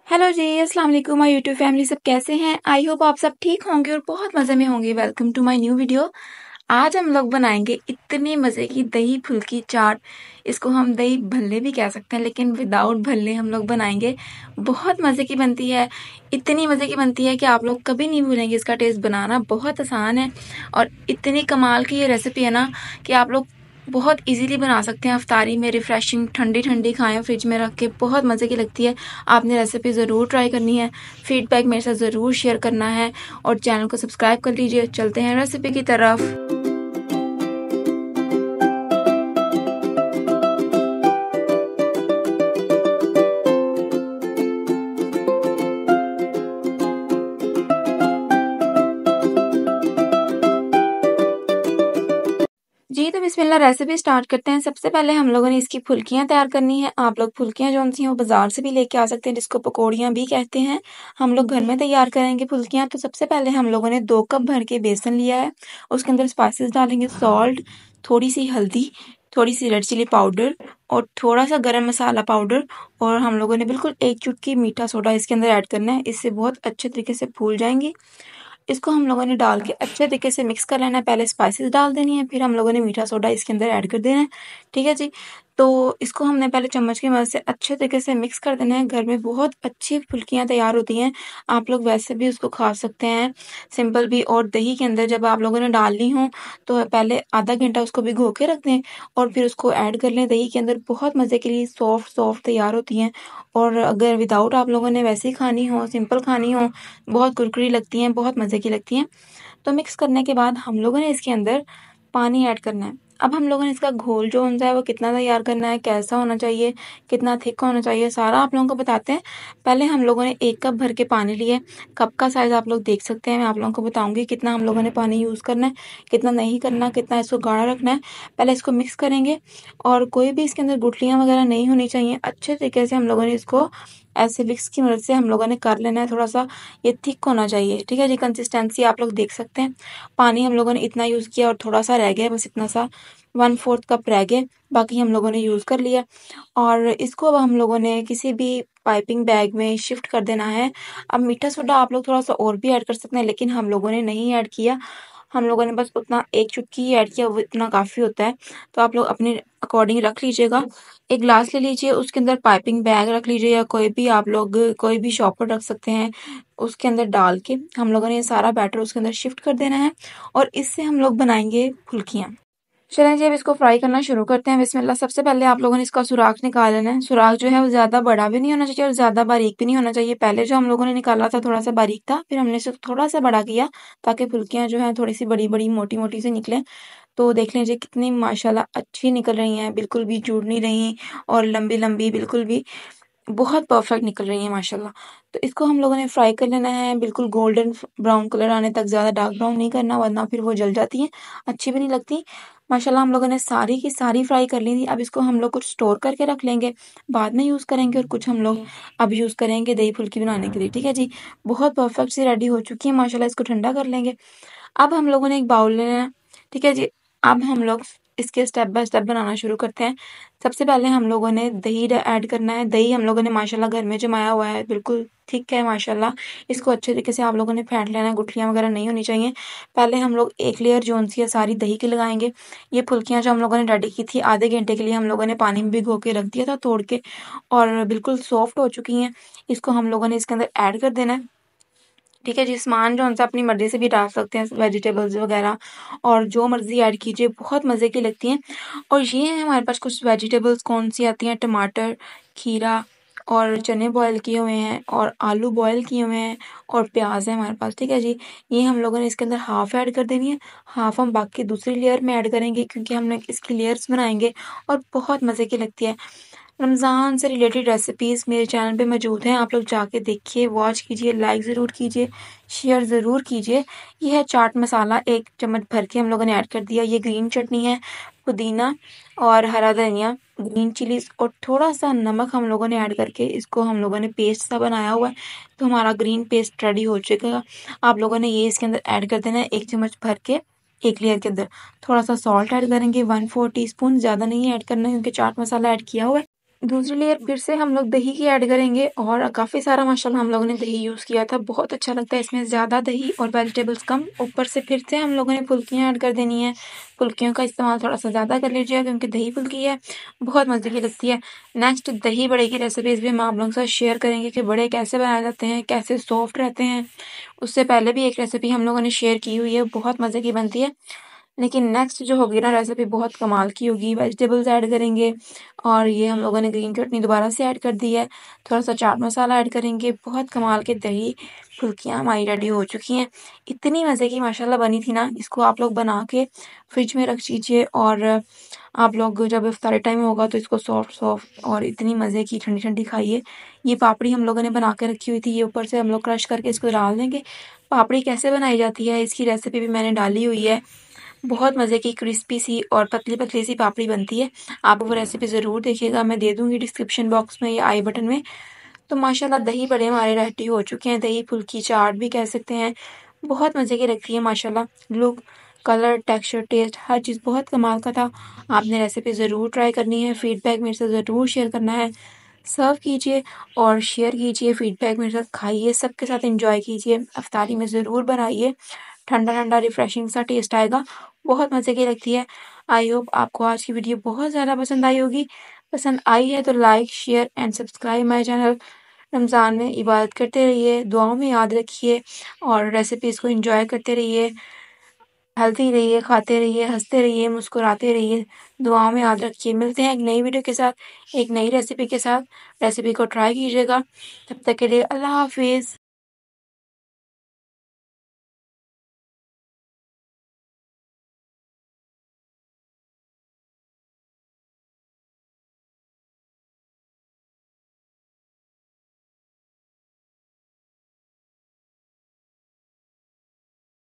Hello जी, अस्सलाम वालेकुम my YouTube family. सब कैसे हैं? आई होप आप सब ठीक होंगे और बहुत मज़े में होंगे। Welcome to my new video. आज हम लोग बनाएंगे इतने मज़े की दही फुल्की चाट। इसको हम दही भल्ले भी कह सकते हैं, लेकिन विदाउट भल्ले हम लोग बनाएंगे। बहुत मज़े की बनती है, इतनी मज़े की बनती है कि आप लोग कभी नहीं भूलेंगे। इसका टेस्ट बनाना बहुत आसान है और इतनी कमाल की ये रेसिपी है ना कि आप लोग बहुत इजीली बना सकते हैं। अफ्तारी में रिफ्रेशिंग ठंडी ठंडी खाएं फ्रिज में रख के, बहुत मज़े की लगती है। आपने रेसिपी ज़रूर ट्राई करनी है, फीडबैक मेरे साथ ज़रूर शेयर करना है और चैनल को सब्सक्राइब कर लीजिए। चलते हैं रेसिपी की तरफ। जी, तो बिस्मिल्लाह रेसिपी स्टार्ट करते हैं। सबसे पहले हम लोगों ने इसकी फुल्कियाँ तैयार करनी है। आप लोग फुल्कियाँ जो-सी हैं वो बाज़ार से भी लेके आ सकते हैं, जिसको पकौड़ियाँ भी कहते हैं। हम लोग घर में तैयार करेंगे फुल्कियाँ। तो सबसे पहले हम लोगों ने 2 कप भर के बेसन लिया है। उसके अंदर स्पाइसेस डालेंगे, सॉल्ट, थोड़ी-सी हल्दी, थोड़ी-सी रेड चिली पाउडर और थोड़ा-सा गरम मसाला पाउडर, और हम लोगों ने बिल्कुल 1 चुटकी मीठा सोडा इसके अंदर ऐड करना है। इससे बहुत अच्छे तरीके से फूल जाएँगी। इसको हम लोगों ने डाल के अच्छे तरीके से मिक्स कर लेना है। पहले स्पाइसेस डाल देनी है, फिर हम लोगों ने मीठा सोडा इसके अंदर ऐड कर देना है। ठीक है जी। तो इसको हमने पहले चम्मच की मदद से अच्छे तरीके से मिक्स कर देना है। घर में बहुत अच्छी फुल्कियाँ तैयार होती हैं। आप लोग वैसे भी उसको खा सकते हैं, सिंपल भी। और दही के अंदर जब आप लोगों ने डालनी हो तो पहले आधा घंटा उसको भिगो के रख दें और फिर उसको ऐड कर लें दही के अंदर। बहुत मज़े के लिए सॉफ्ट सॉफ्ट तैयार होती हैं। और अगर विदाउट आप लोगों ने वैसे ही खानी हो, सिंपल खानी हो, बहुत कुरकुरी लगती हैं, बहुत मज़े की लगती हैं। तो मिक्स करने के बाद हम लोगों ने इसके अंदर पानी ऐड करना है। अब हम लोगों ने इसका घोल जो होता है वो कितना तैयार करना है, कैसा होना चाहिए, कितना थिक होना चाहिए, सारा आप लोगों को बताते हैं। पहले हम लोगों ने 1 कप भर के पानी लिए। कप का साइज़ आप लोग देख सकते हैं। मैं आप लोगों को बताऊंगी कितना हम लोगों ने पानी यूज़ करना है, कितना नहीं करना, कितना इसको गाढ़ा रखना है। पहले इसको मिक्स करेंगे और कोई भी इसके अंदर गुठलियाँ वगैरह नहीं होनी चाहिए। अच्छे तरीके से हम लोगों ने इसको ऐसे विक्स की मदद से हम लोगों ने कर लेना है। थोड़ा सा ये थिक होना चाहिए। ठीक है जी। कंसिस्टेंसी आप लोग देख सकते हैं। पानी हम लोगों ने इतना यूज़ किया और थोड़ा सा रह गया, बस इतना सा 1/4 कप रह गया, बाकी हम लोगों ने यूज़ कर लिया। और इसको अब हम लोगों ने किसी भी पाइपिंग बैग में शिफ्ट कर देना है। अब मीठा सोडा आप लोग थोड़ा सा और भी ऐड कर सकते हैं, लेकिन हम लोगों ने नहीं ऐड किया। हम लोगों ने बस उतना 1 चुटकी ही ऐड किया, वो इतना काफ़ी होता है। तो आप लोग अपने अकॉर्डिंग रख लीजिएगा। एक ग्लास ले लीजिए, उसके अंदर पाइपिंग बैग रख लीजिए या कोई भी आप लोग कोई भी शॉपर रख सकते हैं। उसके अंदर डाल के हम लोगों ने ये सारा बैटर उसके अंदर शिफ्ट कर देना है और इससे हम लोग बनाएंगे फुल्कियाँ। चलें जी, अब इसको फ्राई करना शुरू करते हैं। बिस्मिल्लाह। सबसे पहले आप लोगों ने इसका सुराख निकाल लेना है। सुराख जो है वो ज़्यादा बड़ा भी नहीं होना चाहिए और ज़्यादा बारीक भी नहीं होना चाहिए। पहले जो हम लोगों ने निकाला था थोड़ा सा बारीक था, फिर हमने इसे थोड़ा सा बड़ा किया ताकि फुल्कियाँ जो हैं थोड़ी सी बड़ी बड़ी मोटी मोटी से निकलें। तो देख लीजिए कितनी माशाल्लाह अच्छी निकल रही हैं, बिल्कुल भी जुड़ नहीं रही और लंबी लंबी बिल्कुल भी बहुत परफेक्ट निकल रही है माशाल्लाह। तो इसको हम लोगों ने फ्राई कर लेना है, बिल्कुल गोल्डन ब्राउन कलर आने तक। ज़्यादा डार्क ब्राउन नहीं करना, वरना फिर वो जल जाती हैं, अच्छी भी नहीं लगती। माशाल्लाह हम लोगों ने सारी की सारी फ्राई कर ली थी। अब इसको हम लोग कुछ स्टोर करके रख लेंगे, बाद में यूज़ करेंगे, और कुछ हम लोग अब यूज़ करेंगे दही फुल्की बनाने के लिए। ठीक है जी। बहुत परफेक्ट सी रेडी हो चुकी है माशाल्लाह। इसको ठंडा कर लेंगे। अब हम लोगों ने एक बाउल लेना है। ठीक है जी। अब हम लोग इसके स्टेप बाय स्टेप बनाना शुरू करते हैं। सबसे पहले हम लोगों ने दही ऐड करना है। दही हम लोगों ने माशाल्लाह घर में जमाया हुआ है, बिल्कुल ठीक है माशाल्लाह। इसको अच्छे तरीके से आप लोगों ने फेंट लेना है, गुठलियाँ वगैरह नहीं होनी चाहिए। पहले हम लोग एक लेयर जोन सी है सारी दही की लगाएंगे। ये फुल्कियाँ जो हम लोगों ने रेडी की थी, आधे घंटे के लिए हम लोगों ने पानी में भिगो के रख दिया था तोड़ के, और बिल्कुल सॉफ्ट हो चुकी हैं। इसको हम लोगों ने इसके अंदर ऐड कर देना है। ठीक है जी। सामान जो सा अपनी मर्ज़ी से भी डाल सकते हैं, वेजिटेबल्स वगैरह, और जो मर्ज़ी ऐड कीजिए, बहुत मज़े की लगती हैं। और ये है हमारे पास कुछ वेजिटेबल्स कौन सी आती हैं, टमाटर, खीरा और चने बॉयल किए हुए हैं और आलू बॉयल किए हुए हैं और प्याज है हमारे पास। ठीक है जी। ये हम लोगों ने इसके अंदर हाफ़ ऐड कर देनी है, हाफ़ हम बाकी दूसरी लेयर में ऐड करेंगे क्योंकि हमने इसकी लेयर्स बनाएंगे और बहुत मज़े की लगती है। रमज़ान से रिलेटेड रेसिपीज़ मेरे चैनल पे मौजूद हैं, आप लोग जाके देखिए, वॉच कीजिए, लाइक ज़रूर कीजिए, शेयर ज़रूर कीजिए। ये है चाट मसाला, 1 चम्मच भर के हम लोगों ने ऐड कर दिया। ये ग्रीन चटनी है, पुदीना और हरा धनिया, ग्रीन चिलीज़ और थोड़ा सा नमक हम लोगों ने ऐड करके इसको हम लोगों ने पेस्ट सा बनाया हुआ है। तो हमारा ग्रीन पेस्ट रेडी हो चुका। आप लोगों ने ये इसके अंदर ऐड कर देना है 1 चम्मच भर के, एक लेयर के अंदर। थोड़ा सा सॉल्ट ऐड करेंगे, 1/4 टीस्पून, ज़्यादा नहीं ऐड करना है क्योंकि चाट मसाला ऐड किया हुआ है। दूसरी लेयर फिर से हम लोग दही की ऐड करेंगे और काफ़ी सारा माशाल्लाह हम लोगों ने दही यूज़ किया था। बहुत अच्छा लगता है इसमें ज़्यादा दही और वेजिटेबल्स कम। ऊपर से फिर से हम लोगों ने फुल्कियाँ ऐड कर देनी है। फुल्कियों का इस्तेमाल थोड़ा-सा ज़्यादा कर लीजिएगा क्योंकि दही फुल्की है, बहुत मज़े की लगती है। नेक्स्ट दही बड़े की रेसिपीज़ भी हम आप लोगों के साथ शेयर करेंगे कि बड़े कैसे बनाए जाते हैं, कैसे सॉफ्ट रहते हैं। उससे पहले भी एक रेसिपी हम लोगों ने शेयर की हुई है, बहुत मज़े की बनती है। लेकिन नेक्स्ट जो होगी ना रेसिपी बहुत कमाल की होगी। वेजिटेबल्स ऐड करेंगे और ये हम लोगों ने ग्रीन चटनी दोबारा से ऐड कर दी है। थोड़ा-सा चाट मसाला ऐड करेंगे। बहुत कमाल के दही फुल्कियाँ हमारी रेडी हो चुकी हैं। इतनी मज़े की माशाल्लाह बनी थी ना, इसको आप लोग बना के फ्रिज में रख दीजिए और आप लोग जब इफ्तारी टाइम होगा तो इसको सॉफ्ट-सॉफ्ट और इतनी मज़े की ठंडी-ठंडी खाइए। ये पापड़ी हम लोगों ने बना के रखी हुई थी, ये ऊपर से हम लोग क्रश करके इसको डाल देंगे। पापड़ी कैसे बनाई जाती है, इसकी रेसिपी भी मैंने डाली हुई है। बहुत मज़े की क्रिस्पी सी और पतली-पतली सी पापड़ी बनती है। आप वो रेसिपी ज़रूर देखिएगा, मैं दे दूँगी डिस्क्रिप्शन बॉक्स में या आई बटन में। तो माशाल्लाह दही बड़े हमारे रेडी हो चुके हैं, दही फुल्की चाट भी कह सकते हैं। बहुत मज़े की लगती है माशाल्लाह, लुक, कलर, टेक्सचर, टेस्ट हर चीज़ बहुत कमाल का था। आपने रेसिपी ज़रूर ट्राई करनी है, फीडबैक मेरे साथ ज़रूर शेयर करना है। सर्व कीजिए और शेयर कीजिए, फीडबैक मेरे साथ खाइए, सबके साथ एंजॉय कीजिए। इफ्तारी में ज़रूर बनाइए, ठंडा-ठंडा रिफ्रेशिंग सा टेस्ट आएगा, बहुत मज़े की लगती है। आई होप आपको आज की वीडियो बहुत ज़्यादा पसंद आई होगी। पसंद आई है तो like, share and subscribe my channel. Ramzan में इबादत करते रहिए, दुआओं में याद रखिए और रेसिपीज़ को एंजॉय करते रहिए। हेल्दी रहिए, खाते रहिए, हँसते रहिए, मुस्कुराते रहिए। दुआओं में याद रखिए। मिलते हैं एक नई वीडियो के साथ, एक नई रेसिपी के साथ। रेसिपी को ट्राई कीजिएगा। तब तक के लिए अल्लाह हाफ़िज़।